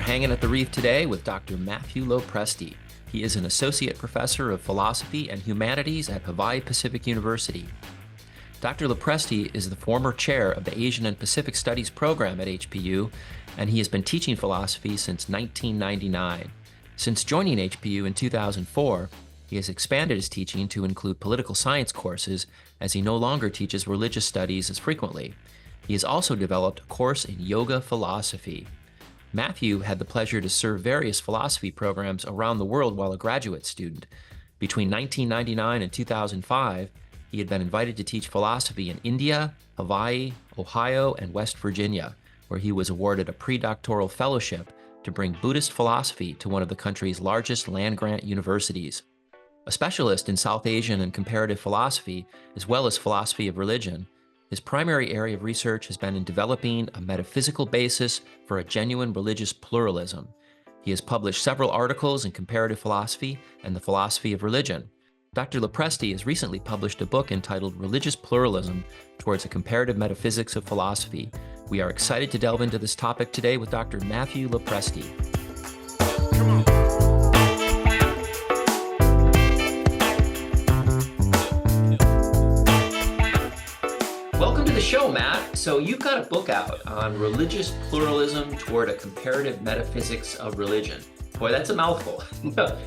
hanging at the Reef today with Dr. Matthew LoPresti. He is an associate professor of philosophy and humanities at Hawaii Pacific University. Dr. LoPresti is the former chair of the Asian and Pacific Studies program at HPU, and he has been teaching philosophy since 1999. Since joining HPU in 2004, he has expanded his teaching to include political science courses, as he no longer teaches religious studies as frequently. He has also developed a course in yoga philosophy. Matthew had the pleasure to serve various philosophy programs around the world while a graduate student. Between 1999 and 2005, he had been invited to teach philosophy in India, Hawaii, Ohio, and West Virginia, where he was awarded a pre-doctoral fellowship to bring Buddhist philosophy to one of the country's largest land-grant universities. A specialist in South Asian and comparative philosophy, as well as philosophy of religion, his primary area of research has been in developing a metaphysical basis for a genuine religious pluralism. He has published several articles in comparative philosophy and the philosophy of religion. Dr. LoPresti has recently published a book entitled Religious Pluralism Towards a Comparative Metaphysics of Philosophy. We are excited to delve into this topic today with Dr. Matthew LoPresti. Come on. Welcome to the show, Matt. So you've got a book out on religious pluralism toward a comparative metaphysics of religion. Boy, that's a mouthful. But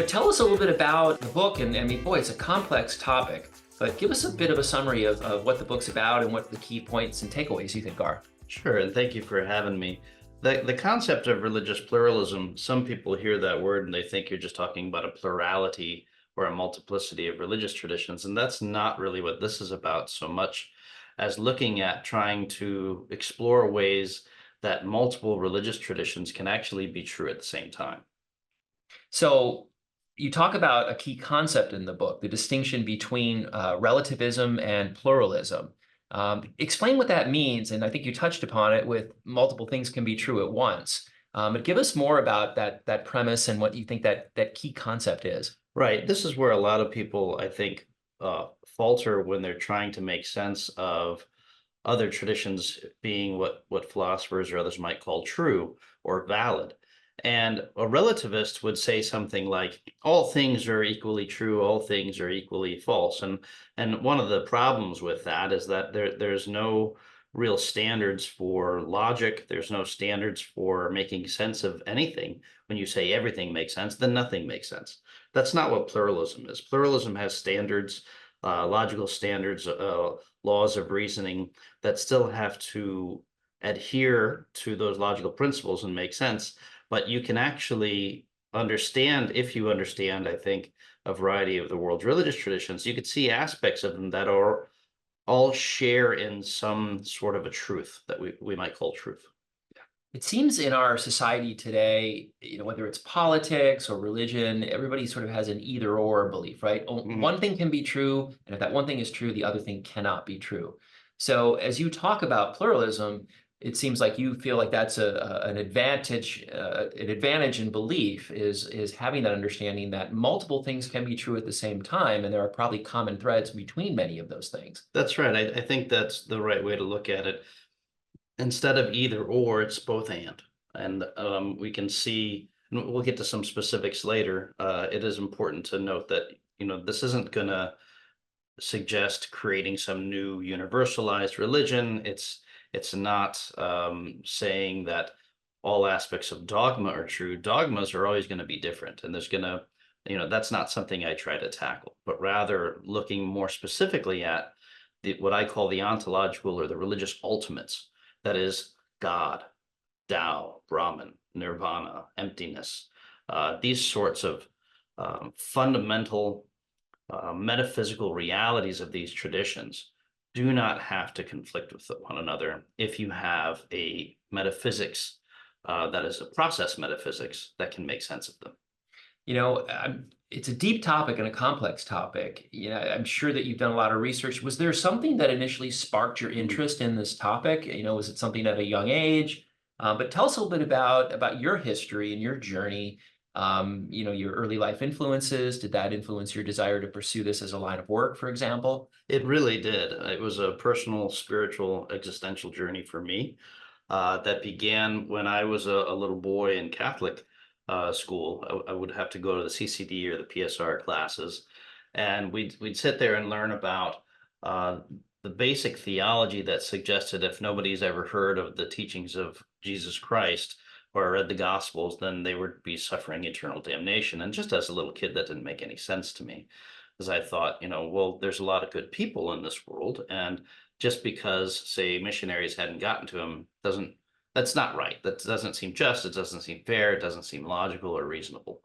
tell us a little bit about the book. And I mean, boy, it's a complex topic. But give us a bit of a summary of what the book's about and what the key points and takeaways you think are. Sure, and thank you for having me. The concept of religious pluralism, some people hear that word and they think you're just talking about a plurality or a multiplicity of religious traditions, and that's not really what this is about so much as looking at trying to explore ways that multiple religious traditions can actually be true at the same time. So you talk about a key concept in the book, the distinction between relativism and pluralism. Explain what that means, and I think you touched upon it with multiple things can be true at once. But give us more about that premise and what you think that key concept is. Right. This is where a lot of people, I think, falter when they're trying to make sense of other traditions being what philosophers or others might call true or valid. And a relativist would say something like, all things are equally true, all things are equally false. And one of the problems with that is that there's no real standards for logic. There's no standards for making sense of anything. When you say everything makes sense, then nothing makes sense. That's not what pluralism is. Pluralism has standards, logical standards, laws of reasoning that still have to adhere to those logical principles and make sense. But you can actually understand, if you understand, I think, a variety of the world's religious traditions, you could see aspects of them that are all share in some sort of a truth that we might call truth. It seems in our society today, whether it's politics or religion, everybody sort of has an either or belief, right? One thing can be true, and if that one thing is true, the other thing cannot be true. So as you talk about pluralism, it seems like you feel like that's an advantage. An advantage in belief is having that understanding that multiple things can be true at the same time, and there are probably common threads between many of those things. That's right. I think that's the right way to look at it. Instead of either or, it's both and we can see, and we'll get to some specifics later. It is important to note that this isn't going to suggest creating some new universalized religion. It's not saying that all aspects of dogma are true. Dogmas are always going to be different, and there's going to, that's not something I try to tackle, but rather looking more specifically at what I call the ontological or the religious ultimates. That is God, Tao, Brahman, Nirvana, emptiness. These sorts of fundamental metaphysical realities of these traditions do not have to conflict with one another if you have a metaphysics that is a process metaphysics that can make sense of them. It's a deep topic and a complex topic. I'm sure that you've done a lot of research. Was there something that initially sparked your interest in this topic? Was it something at a young age? But tell us a little bit about your history and your journey. Your early life influences. Did that influence your desire to pursue this as a line of work, for example? It really did. It was a personal, spiritual, existential journey for me. that began when I was a little boy in Catholic school. I would have to go to the CCD or the PSR classes, and we'd sit there and learn about the basic theology that suggested if nobody's ever heard of the teachings of Jesus Christ or read the Gospels, then they would be suffering eternal damnation. And just as a little kid, that didn't make any sense to me, because I thought, well, there's a lot of good people in this world, and just because, say, missionaries hadn't gotten to them doesn't that's not right. That doesn't seem just. It doesn't seem fair. It doesn't seem logical or reasonable.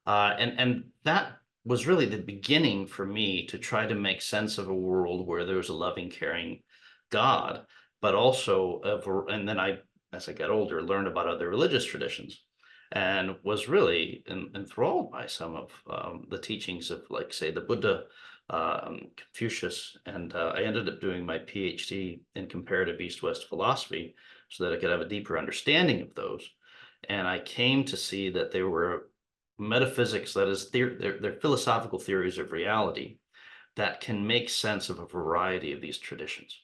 And that was really the beginning for me to try to make sense of a world where there was a loving, caring God, but also and then as I got older, learned about other religious traditions, and was really enthralled by some of the teachings of, like, say, the Buddha, Confucius, and I ended up doing my PhD in comparative East-West philosophy so that I could have a deeper understanding of those. And I came to see that they were metaphysics, that is, they're philosophical theories of reality that can make sense of a variety of these traditions.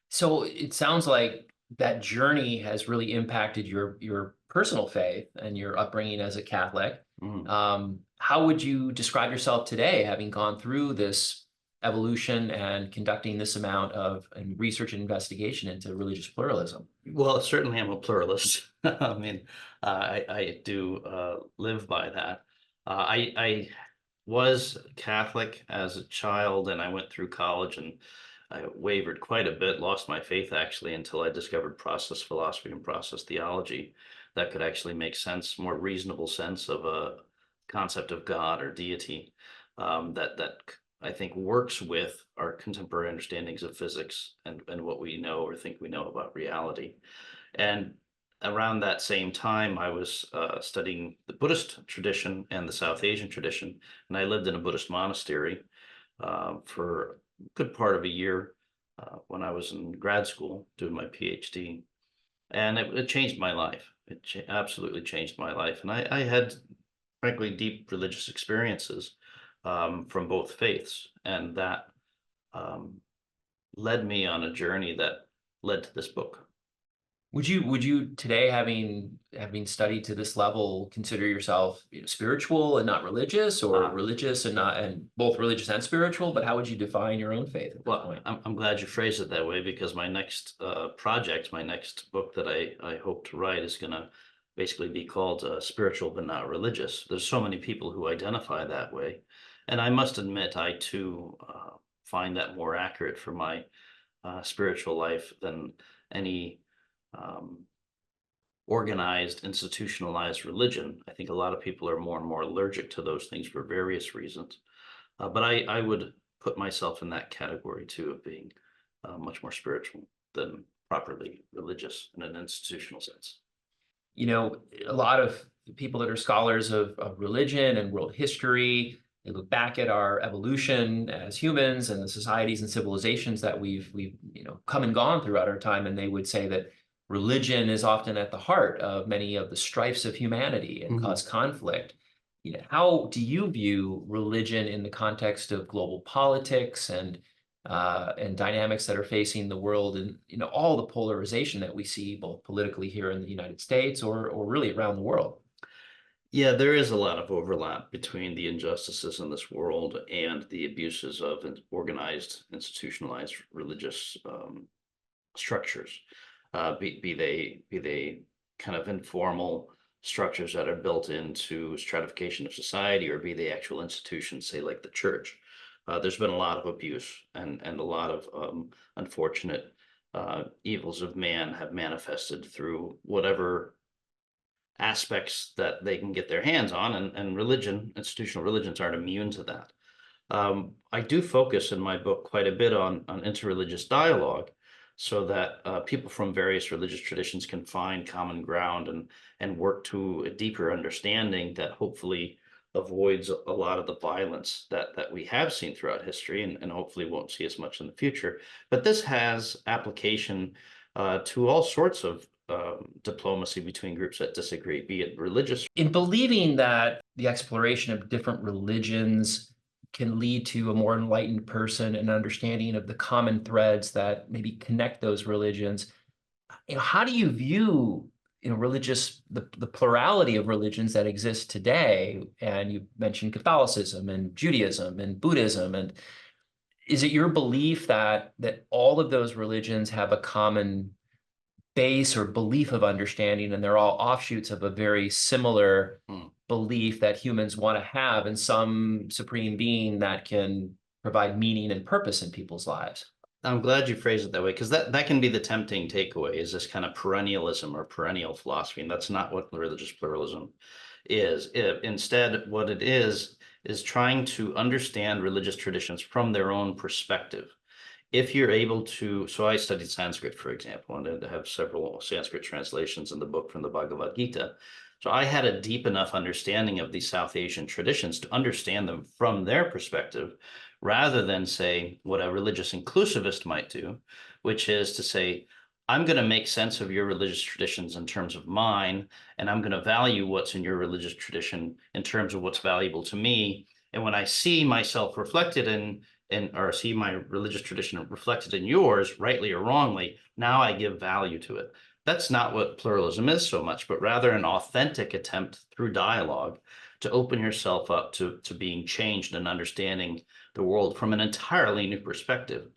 So it sounds like that journey has really impacted your personal faith and your upbringing as a Catholic. Mhm. How would you describe yourself today, having gone through this evolution and conducting this amount of research and investigation into religious pluralism? Well, certainly I'm a pluralist. I mean, I do live by that. I was Catholic as a child, and I went through college, and I wavered quite a bit, lost my faith actually, until I discovered process philosophy and process theology that could actually make sense, more reasonable sense of a concept of God or deity, that I think works with our contemporary understandings of physics and what we know or think we know about reality. And around that same time, I was studying the Buddhist tradition and the South Asian tradition, and I lived in a Buddhist monastery for a good part of a year when I was in grad school doing my PhD, and it changed my life. It absolutely changed my life, and I had, frankly, deep religious experiences from both faiths, and that um, led me on a journey that led to this book. Would you today, having studied to this level, consider yourself, spiritual and not religious, or Uh, religious and not, and both religious and spiritual? But how would you define your own faith at this well, point? I'm glad you phrased it that way, because my next project, my next book that I hope to write is going to basically be called Spiritual but Not Religious. There's so many people who identify that way. And I must admit, I too find that more accurate for my spiritual life than any um, organized, institutionalized religion. I think a lot of people are more and more allergic to those things for various reasons. But I would put myself in that category too, of being much more spiritual than properly religious in an institutional sense. A lot of people that are scholars of religion and world history, they look back at our evolution as humans and the societies and civilizations that we've come and gone throughout our time, and they would say that religion is often at the heart of many of the strifes of humanity and Mhm. cause conflict. How do you view religion in the context of global politics and dynamics that are facing the world, and all the polarization that we see both politically here in the United States or really around the world? Yeah, there is a lot of overlap between the injustices in this world and the abuses of organized, institutionalized religious structures, be they kind of informal structures that are built into stratification of society, or be they actual institutions, say like the church. There's been a lot of abuse, and a lot of unfortunate evils of man have manifested through whatever aspects that they can get their hands on, and religion, institutional religions, aren't immune to that. I do focus in my book quite a bit on interreligious dialogue, so that people from various religious traditions can find common ground and work to a deeper understanding that hopefully avoids a lot of the violence that we have seen throughout history, and hopefully won't see as much in the future. But this has application to all sorts of diplomacy between groups that disagree, be it religious. In believing that the exploration of different religions can lead to a more enlightened person and understanding of the common threads that maybe connect those religions, how do you view religious the plurality of religions that exist today? And you mentioned Catholicism and Judaism and Buddhism, and is it your belief that all of those religions have a common base or belief of understanding, and they're all offshoots of a very similar Hmm. belief that humans want to have in some supreme being that can provide meaning and purpose in people's lives? I'm glad you phrased it that way, because that can be the tempting takeaway, is this kind of perennialism or perennial philosophy, and that's not what religious pluralism is. Instead, what it is trying to understand religious traditions from their own perspective. If you're able to, so I studied Sanskrit, for example, and I have several Sanskrit translations in the book from the Bhagavad Gita. So I had a deep enough understanding of these South Asian traditions to understand them from their perspective, rather than say what a religious inclusivist might do, which is to say, I'm going to make sense of your religious traditions in terms of mine, and I'm going to value what's in your religious tradition in terms of what's valuable to me. And when I see myself reflected or see my religious tradition reflected in yours, rightly or wrongly, now I give value to it. That's not what pluralism is so much, but rather an authentic attempt through dialogue to open yourself up to being changed and understanding the world from an entirely new perspective.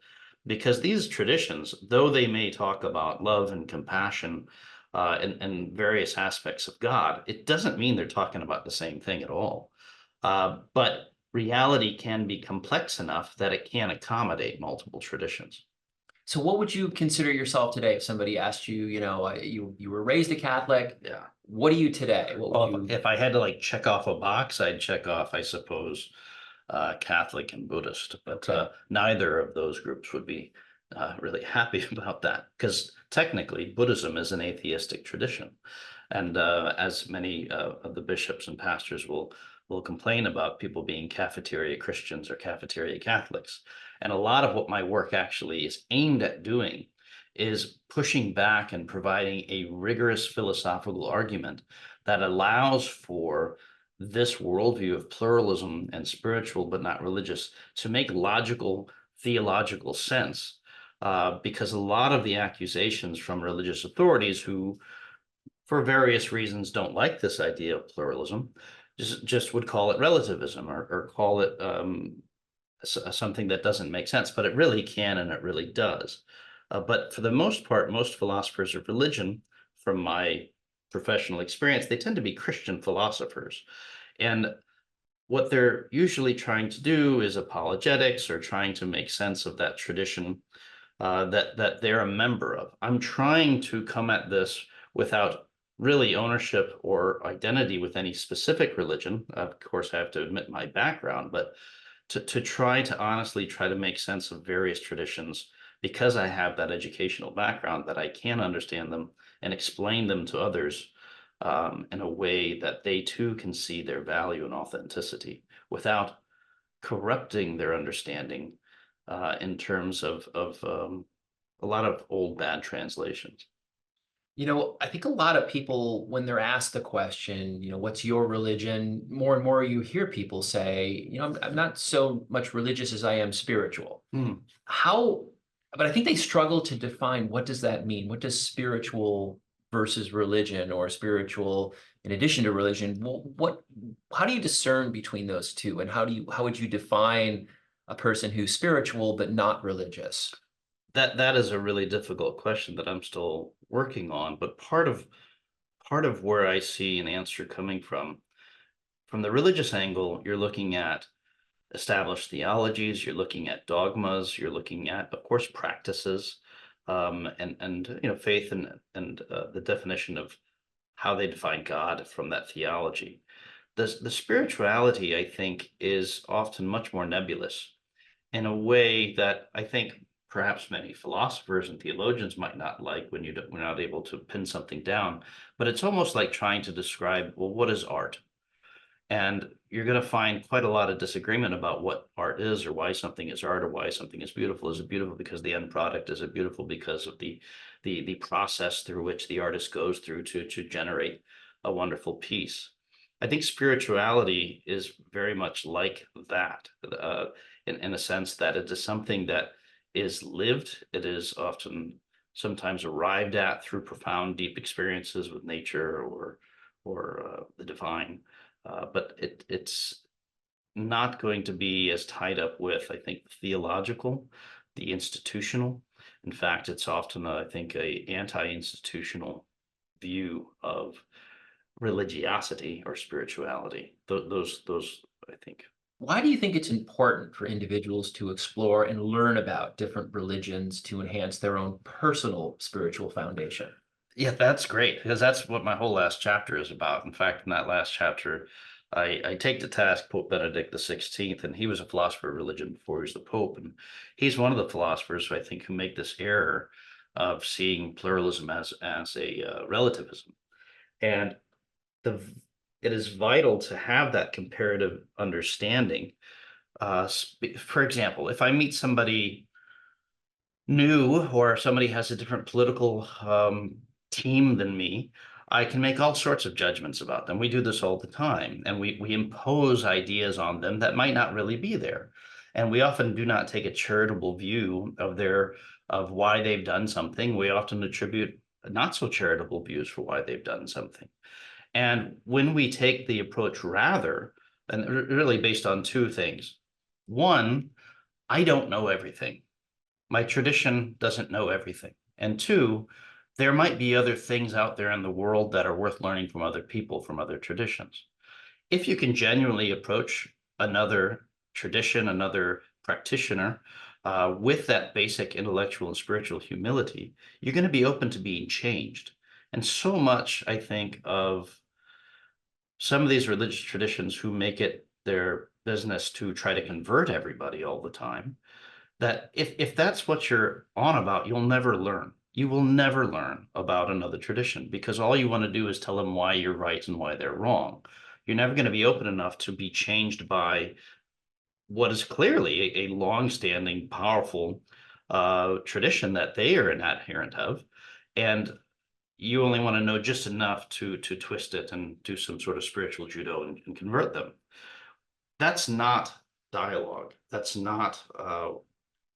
Because these traditions, though they may talk about love and compassion and various aspects of God, it doesn't mean they're talking about the same thing at all. But reality can be complex enough that it can accommodate multiple traditions. So what would you consider yourself today if somebody asked you, you were raised a Catholic, Yeah. what are you today? What would Well, you? if I had to like check off a box, I'd check off, I suppose, Catholic and Buddhist, but Okay. neither of those groups would be really happy about that, because technically Buddhism is an atheistic tradition. And as many of the bishops and pastors will complain about people being cafeteria Christians or cafeteria Catholics. And a lot of what my work actually is aimed at doing is pushing back and providing a rigorous philosophical argument that allows for this worldview of pluralism and spiritual but not religious to make logical theological sense. Because a lot of the accusations from religious authorities who, for various reasons, don't like this idea of pluralism, just would call it relativism, or call it something that doesn't make sense, but it really can and it really does. But for the most part, most philosophers of religion, from my professional experience, they tend to be Christian philosophers. And what they're usually trying to do is apologetics, or trying to make sense of that tradition that they're a member of. I'm trying to come at this without really ownership or identity with any specific religion. Of course, I have to admit my background, but to try to honestly try to make sense of various traditions, because I have that educational background, that I can understand them and explain them to others in a way that they too can see their value and authenticity without corrupting their understanding in terms of a lot of old bad translations. I think a lot of people, when they're asked the question, what's your religion? More and more you hear people say, I'm not so much religious as I am spiritual. Hmm. How, but I think they struggle to define what does that mean? What does spiritual versus religion, or spiritual in addition to religion? How do you discern between those two? And how would you define a person who's spiritual but not religious? That is a really difficult question that I'm still working on, but part of where I see an answer coming from the religious angle, you're looking at established theologies, you're looking at dogmas, you're looking at, of course, practices, and faith, and the definition of how they define God from that theology. The spirituality, I think, is often much more nebulous, in a way that I think perhaps many philosophers and theologians might not like, when we're not able to pin something down. But it's almost like trying to describe, well, what is art? And you're going to find quite a lot of disagreement about what art is, or why something is art, or why something is beautiful. Is it beautiful because the end product? Is it beautiful because of the process through which the artist goes through to generate a wonderful piece? I think spirituality is very much like that, in a sense that it is something that is lived. It is often sometimes arrived at through profound, deep experiences with nature or the divine. But it's not going to be as tied up with, I think, the theological, the institutional. In fact, it's often, I think, a anti-institutional view of religiosity or spirituality. Those, I think. Why do you think it's important for individuals to explore and learn about different religions to enhance their own personal spiritual foundation? Yeah, that's great because that's what my whole last chapter is about. In fact, in that last chapter, I take to task Pope Benedict XVI, and he was a philosopher of religion before he was the Pope. And he's one of the philosophers who I think who make this error of seeing pluralism as a relativism. And the it is vital to have that comparative understanding. For example, if I meet somebody new or somebody has a different political team than me, I can make all sorts of judgments about them. We do this all the time, and we impose ideas on them that might not really be there. And we often do not take a charitable view of why they've done something. We often attribute not so charitable views for why they've done something. And when we take the approach rather, and really based on two things. One, I don't know everything. My tradition doesn't know everything. And two, there might be other things out there in the world that are worth learning from other people, from other traditions. If you can genuinely approach another tradition, another practitioner, with that basic intellectual and spiritual humility, you're going to be open to being changed. And so much, I think, of some of these religious traditions who make it their business to try to convert everybody all the time, that if that's what you're on about, you'll never learn. You will never learn about another tradition because all you want to do is tell them why you're right and why they're wrong. You're never going to be open enough to be changed by what is clearly a long-standing, powerful tradition that they are an adherent of. And you only want to know just enough to twist it and do some sort of spiritual judo and convert them. That's not dialogue. That's not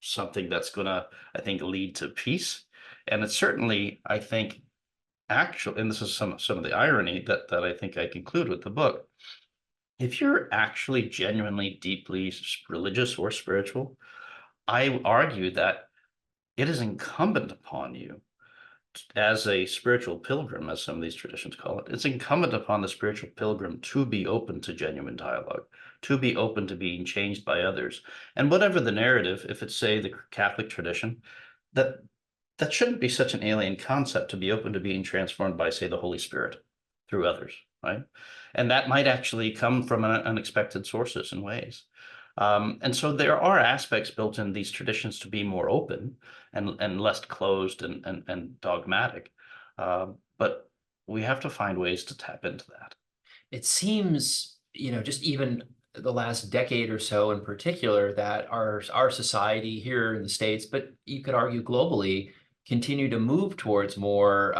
something that's going to, I think, lead to peace. And it's certainly, I think, actual, and this is some of the irony that I think I conclude with the book. If you're actually genuinely deeply religious or spiritual, I argue that it is incumbent upon you as a spiritual pilgrim, as some of these traditions call it, it's incumbent upon the spiritual pilgrim to be open to genuine dialogue, to be open to being changed by others. And whatever the narrative, if it's, say, the Catholic tradition, that that shouldn't be such an alien concept to be open to being transformed by, say, the Holy Spirit through others, right? And that might actually come from unexpected sources and ways. And so there are aspects built in these traditions to be more open and less closed and dogmatic. But we have to find ways to tap into that. It seems, just even the last decade or so in particular, that our society here in the States, but you could argue globally, continue to move towards more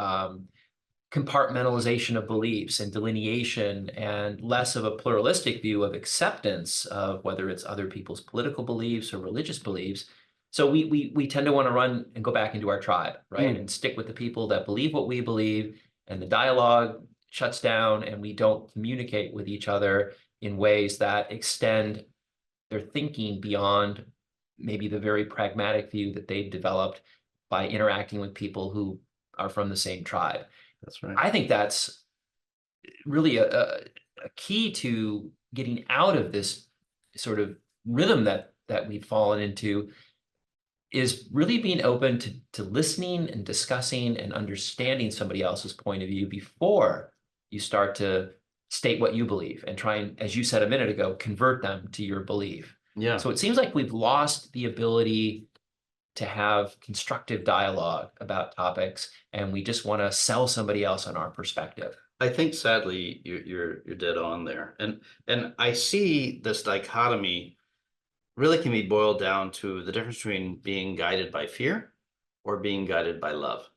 compartmentalization of beliefs and delineation and less of a pluralistic view of acceptance of whether it's other people's political beliefs or religious beliefs. So we tend to want to run and go back into our tribe, right? And stick with the people that believe what we believe, and the dialogue shuts down and we don't communicate with each other in ways that extend their thinking beyond maybe the very pragmatic view that they've developed by interacting with people who are from the same tribe. That's right. I think that's really a key to getting out of this sort of rhythm that we've fallen into, is really being open to listening and discussing and understanding somebody else's point of view before you start to state what you believe and try and, as you said a minute ago, convert them to your belief. Yeah. So it seems like we've lost the ability to have constructive dialogue about topics, and we just want to sell somebody else on our perspective. I think sadly you're dead on there. And I see this dichotomy really can be boiled down to the difference between being guided by fear or being guided by love.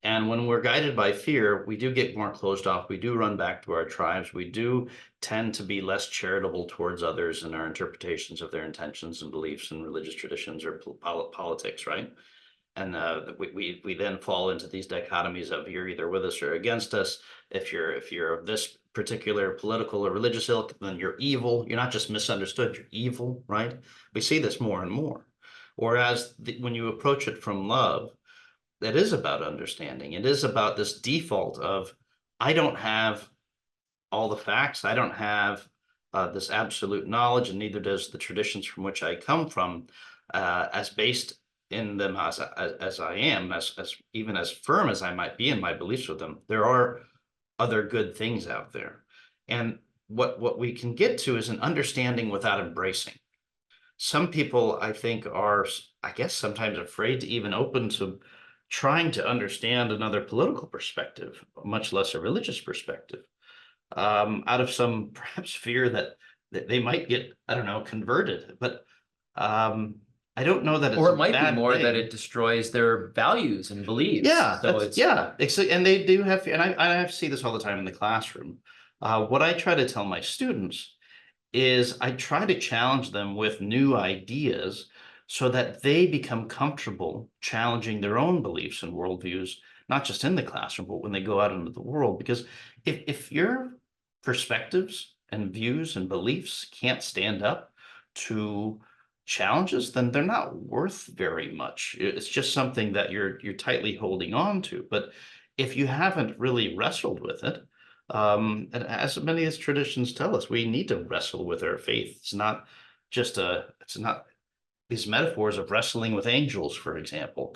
And when we're guided by fear, we do get more closed off. We do run back to our tribes. We do tend to be less charitable towards others in our interpretations of their intentions and beliefs and religious traditions or politics, right? we then fall into these dichotomies of you're either with us or against us. If you're of this particular political or religious ilk, then you're evil. You're not just misunderstood, you're evil, right? We see this more and more. Whereas when you approach it from love, it is about understanding. It is about this default of, I don't have all the facts. I don't have this absolute knowledge, and neither does the traditions from which I come from, as based in them as I am, as even as firm as I might be in my beliefs with them. There are other good things out there, and what we can get to is an understanding without embracing. Some people, I think, are, I guess, sometimes afraid to even open to trying to understand another political perspective, much less a religious perspective, out of some perhaps fear that they might get, I don't know, converted. But I don't know that it's Or a it might be bad more that thing. it destroys their values and beliefs. Yeah, So that's, it's yeah, and they do have, and I have to see this all the time in the classroom. What I try to tell my students is I try to challenge them with new ideas so that they become comfortable challenging their own beliefs and worldviews, not just in the classroom, but when they go out into the world. Because if your perspectives and views and beliefs can't stand up to challenges, then they're not worth very much. It's just something that you're tightly holding on to. But if you haven't really wrestled with it, and as many as traditions tell us, we need to wrestle with our faith. It's not it's not these metaphors of wrestling with angels, for example.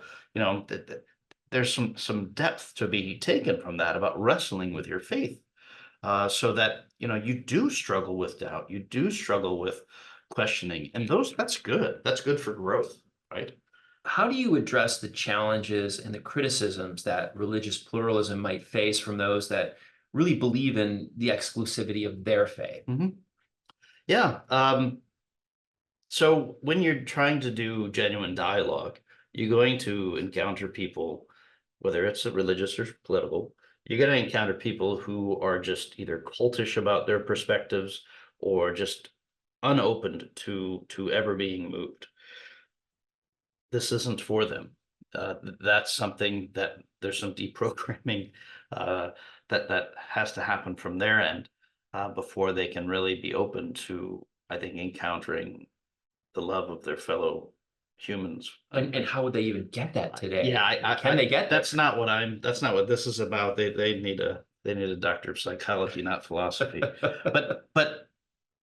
There's some depth to be taken from that about wrestling with your faith, so that you do struggle with doubt, you do struggle with questioning, and that's good. That's good for growth, right? how do you address the challenges and the criticisms that religious pluralism might face from those that really believe in the exclusivity of their faith? Mhm. Yeah. So when you're trying to do genuine dialogue, you're going to encounter people, whether it's a religious or political, you're going to encounter people who are just either cultish about their perspectives or just unopened to ever being moved. This isn't for them. That's something that there's some deprogramming that has to happen from their end, before they can really be open to, I think, encountering the love of their fellow humans. And how would they even get that today? Yeah, Can they get that's there? not that's not what this is about. They need a doctor of psychology, not philosophy. But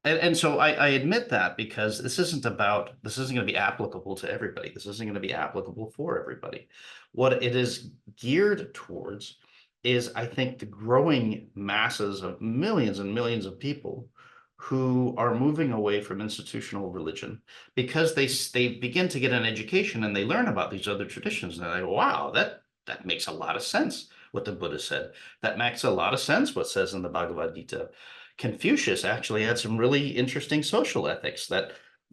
and so I admit that, because this isn't going to be applicable to everybody. This isn't going to be applicable for everybody. What it is geared towards is, I think, the growing masses of millions and millions of people who are moving away from institutional religion because they begin to get an education and they learn about these other traditions, and they're like, wow, that makes a lot of sense what the Buddha said. That makes a lot of sense what says in the Bhagavad Gita. Confucius actually had some really interesting social ethics that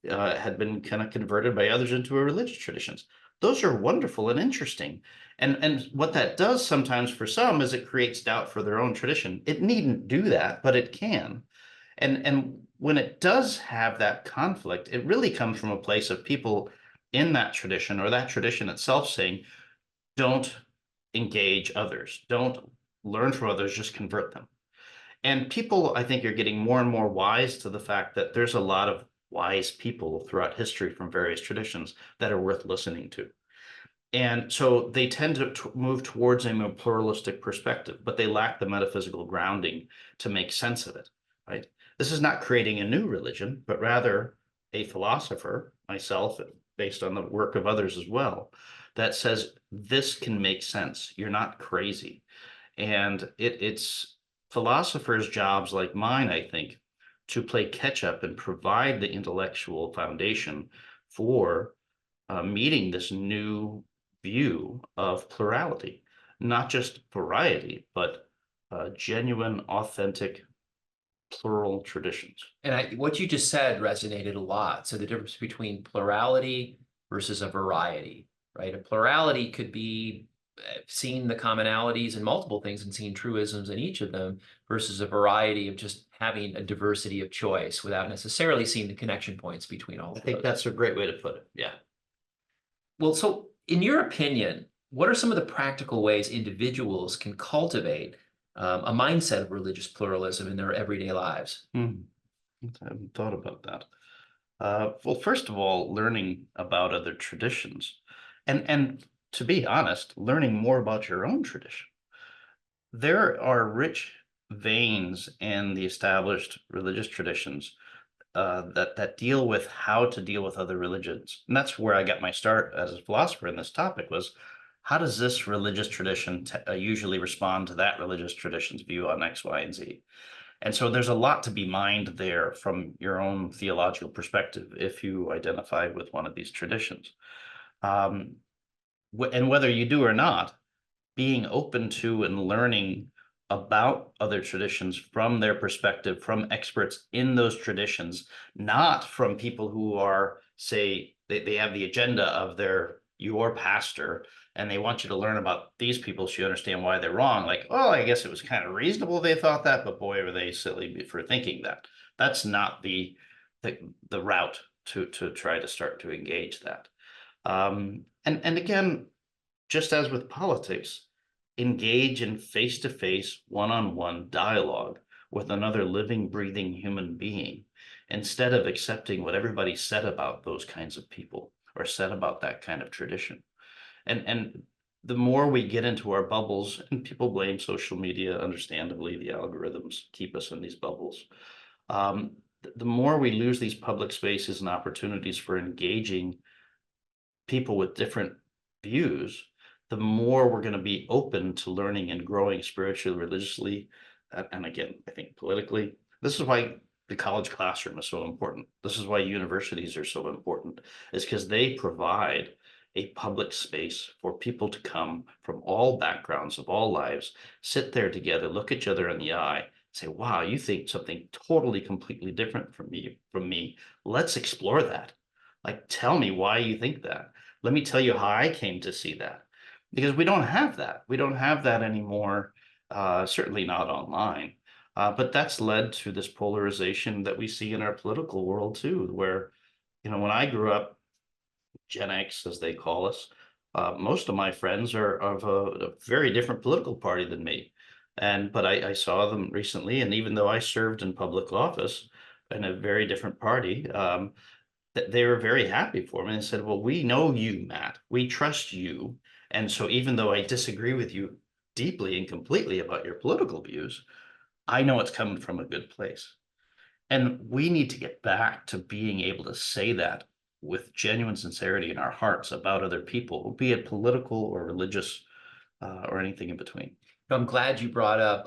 had been kind of converted by others into a religious traditions. Those are wonderful and interesting. And what that does sometimes for some is it creates doubt for their own tradition. It needn't do that, but it can. And when it does have that conflict, it really comes from a place of people in that tradition or that tradition itself saying, don't engage others, don't learn from others, just convert them. And people, I think, are getting more and more wise to the fact that there's a lot of wise people throughout history from various traditions that are worth listening to. And so they tend to move towards a more pluralistic perspective, but they lack the metaphysical grounding to make sense of it, right? This is not creating a new religion, but rather a philosopher, myself, based on the work of others as well, that says this can make sense. You're not crazy. And it's philosophers' jobs like mine, I think, to play catch up and provide the intellectual foundation for meeting this new view of plurality, not just variety, but genuine, authentic, plural traditions. And what you just said resonated a lot. So the difference between plurality versus a variety, right? A plurality could be seeing the commonalities in multiple things and seeing truisms in each of them, versus a variety of just having a diversity of choice without necessarily seeing the connection points between all I of think those. that's a great way to put it. Yeah. Well, so In your opinion, what are some of the practical ways individuals can cultivate a mindset of religious pluralism in their everyday lives? Hmm. I haven't thought about that. Well, first of all, learning about other traditions, and to be honest, learning more about your own tradition. There are rich veins in the established religious traditions that deal with how to deal with other religions, and that's where I got my start as a philosopher in this topic. Was how does this religious tradition usually respond to that religious tradition's view on X, Y, and Z? And so there's a lot to be mined there from your own theological perspective if you identify with one of these traditions. Um, and whether you do or not, being open to and learning about other traditions from their perspective, from experts in those traditions, not from people who are, say, they have the agenda of your pastor, and they want you to learn about these people so you understand why they're wrong. Like, oh, I guess it was kind of reasonable they thought that, but boy, were they silly for thinking that. That's not the, the route to try to start to engage that. And again, just as with politics, engage in face-to-face, one-on-one dialogue with another living, breathing human being instead of accepting what everybody said about those kinds of people or said about that kind of tradition. And the more we get into our bubbles, and people blame social media, understandably, the algorithms keep us in these bubbles. The more we lose these public spaces and opportunities for engaging people with different views, the more we're going to be open to learning and growing spiritually, religiously, and again, I think politically. This is why the college classroom is so important. This is why universities are so important, is because they provide a public space for people to come from all backgrounds of all lives, sit there together, look each other in the eye, say, wow, you think something totally, completely different from me. Let's explore that. Like, tell me why you think that. Let me tell you how I came to see that. Because we don't have that. We don't have that anymore, certainly not online. But that's led to this polarization that we see in our political world too, where, when I grew up, Gen X, as they call us, most of my friends are of a very different political party than me. But I saw them recently, and even though I served in public office in a very different party, that they were very happy for me and said, well, we know you, Matt. We trust you. And so even though I disagree with you deeply and completely about your political views, I know it's coming from a good place. And we need to get back to being able to say that with genuine sincerity in our hearts about other people, be it political or religious, or anything in between. I'm glad you brought up,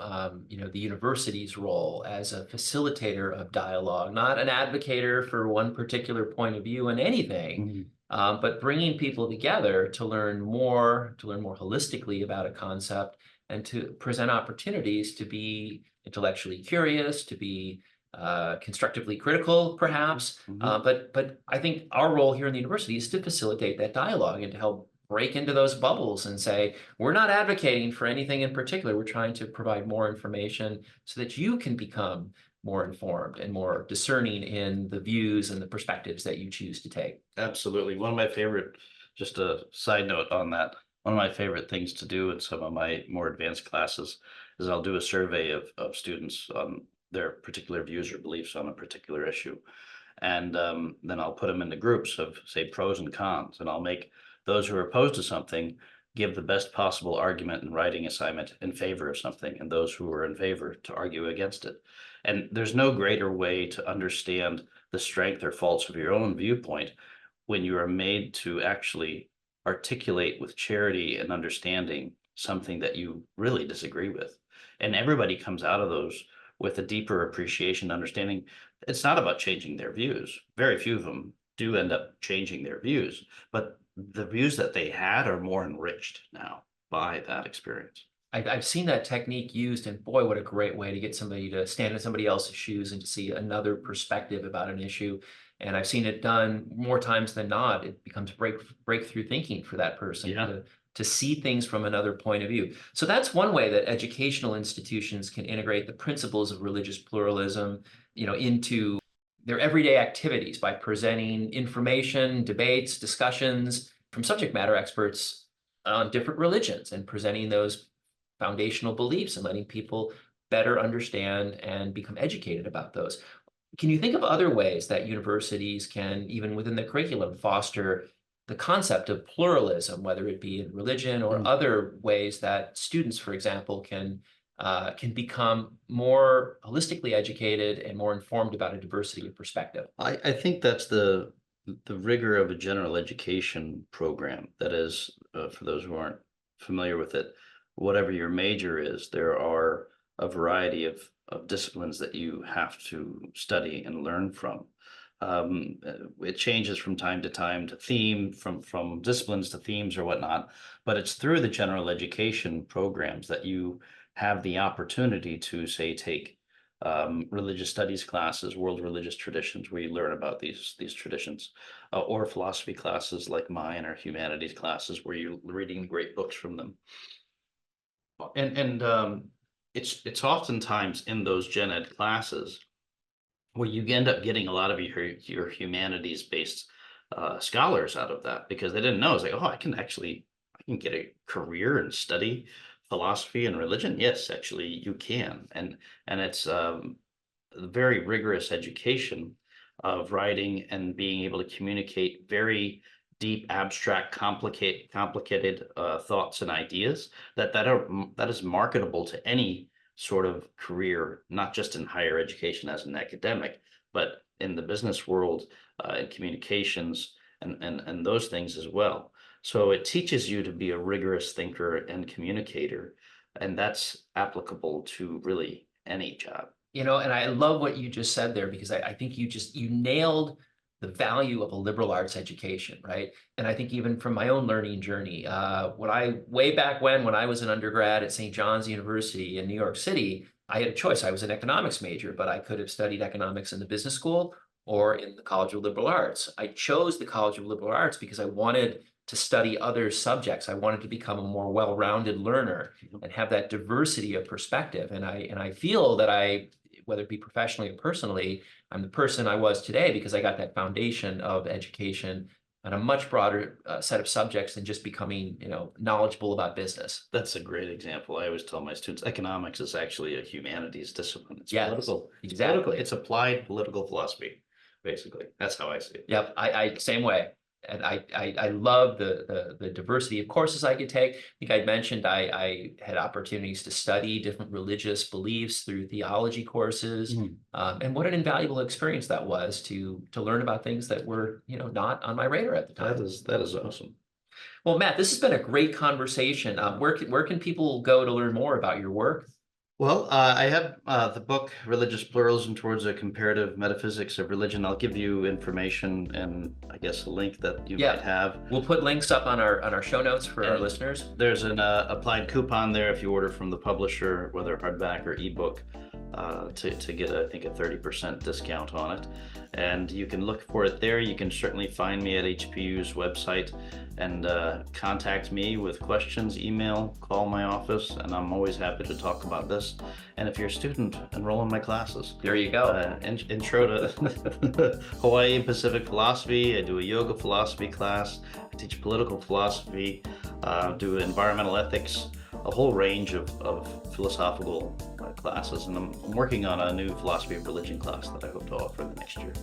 the university's role as a facilitator of dialogue, not an advocator for one particular point of view in anything, Mhm. but bringing people together to learn more holistically about a concept, and to present opportunities to be intellectually curious, to be constructively critical, perhaps. Mhm. But I think our role here in the university is to facilitate that dialogue and to help break into those bubbles and say, we're not advocating for anything in particular. We're trying to provide more information so that you can become more informed and more discerning in the views and the perspectives that you choose to take. Absolutely. One of my favorite, just a side note on that, one of my favorite things to do in some of my more advanced classes is I'll do a survey of students on their particular views or beliefs on a particular issue. And then I'll put them into groups of, say, pros and cons, and I'll make those who are opposed to something give the best possible argument and writing assignment in favor of something, and those who are in favor to argue against it. And there's no greater way to understand the strength or faults of your own viewpoint when you are made to actually articulate with charity and understanding something that you really disagree with. And everybody comes out of those with a deeper appreciation, understanding. It's not about changing their views. Very few of them do end up changing their views, but the views that they had are more enriched now by that experience. I've seen that technique used, and boy, what a great way to get somebody to stand in somebody else's shoes and to see another perspective about an issue. And I've seen it done more times than not. It becomes breakthrough thinking for that person Yeah. to see things from another point of view. So that's one way that educational institutions can integrate the principles of religious pluralism, into their everyday activities by presenting information, debates, discussions, from subject matter experts on different religions and presenting those foundational beliefs and letting people better understand and become educated about those. Can you think of other ways that universities can, even within the curriculum, foster the concept of pluralism, whether it be in religion or other ways that students, for example, can become more holistically educated and more informed about a diversity of perspective? I think that's the rigor of a general education program. That is, for those who aren't familiar with it, whatever your major is, there are a variety of disciplines that you have to study and learn from. It changes from time to time to theme, from disciplines to themes or whatnot, but it's through the general education programs that you have the opportunity to, say, take religious studies classes, world religious traditions, where you learn about these traditions, or philosophy classes like mine, or humanities classes where you're reading great books from them. And it's oftentimes in those gen ed classes where you end up getting a lot of your humanities based scholars out of that, because they didn't know. It's like, oh, I can get a career and study philosophy and religion. Yes, actually you can. And it's very rigorous education of writing and being able to communicate very deep, abstract, complicated thoughts and ideas that is marketable to any sort of career, not just in higher education as an academic, but in the business world, in communications and those things as well. So it teaches you to be a rigorous thinker and communicator, and that's applicable to really any job. And I love what you just said there, because I think you nailed the value of a liberal arts education, right? And I think even from my own learning journey, way back when I was an undergrad at St. John's University in New York City, I had a choice. I was an economics major, but I could have studied economics in the business school or in the College of Liberal Arts. I chose the College of Liberal Arts because I wanted to study other subjects. I wanted to become a more well-rounded learner and have that diversity of perspective. And I feel that whether it be professionally or personally, I'm the person I was today because I got that foundation of education on a much broader set of subjects than just becoming, knowledgeable about business. That's a great example. I always tell my students, economics is actually a humanities discipline. It's political. Exactly. It's applied political philosophy, basically. That's how I see it. Yep. I same way. And I love the diversity of courses I could take. I think I mentioned I had opportunities to study different religious beliefs through theology courses, and what an invaluable experience that was to learn about things that were not on my radar at the time. That is awesome. Well, Matt, this has been a great conversation. Where can people go to learn more about your work? Well, I have the book, Religious Pluralism Towards a Comparative Metaphysics of Religion. I'll give you information and I guess a link that you might have. We'll put links up on our show notes for our listeners. There's an applied coupon there if you order from the publisher, whether hardback or ebook, to get, I think, a 30% discount on it. And you can look for it there. You can certainly find me at HPU's website and contact me with questions, email, call my office, and I'm always happy to talk about this. And if you're a student, enroll in my classes. There you go. Intro to Hawaii and Pacific philosophy. I do a yoga philosophy class. I teach political philosophy, do environmental ethics, a whole range of philosophical classes, and I'm working on a new philosophy of religion class that I hope to offer the next year.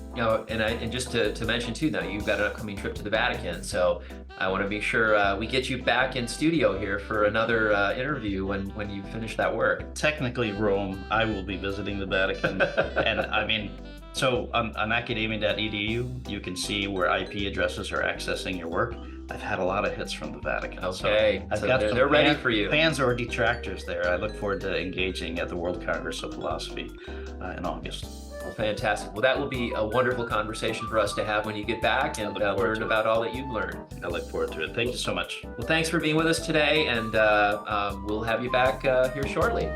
And just to mention too, now you've got an upcoming trip to the Vatican, so I want to be sure we get you back in studio here for another interview when you finish that work. Technically Rome, I will be visiting the Vatican, and I mean, so on academia.edu, you can see where IP addresses are accessing your work. I've had a lot of hits from the Vatican. Okay, so they're ready for you. Fans or detractors there. I look forward to engaging at the World Congress of Philosophy in August. Well, fantastic. Well, that will be a wonderful conversation for us to have when you get back and learn about all that you've learned. I look forward to it. Thank you so much. Well, thanks for being with us today, and we'll have you back here shortly.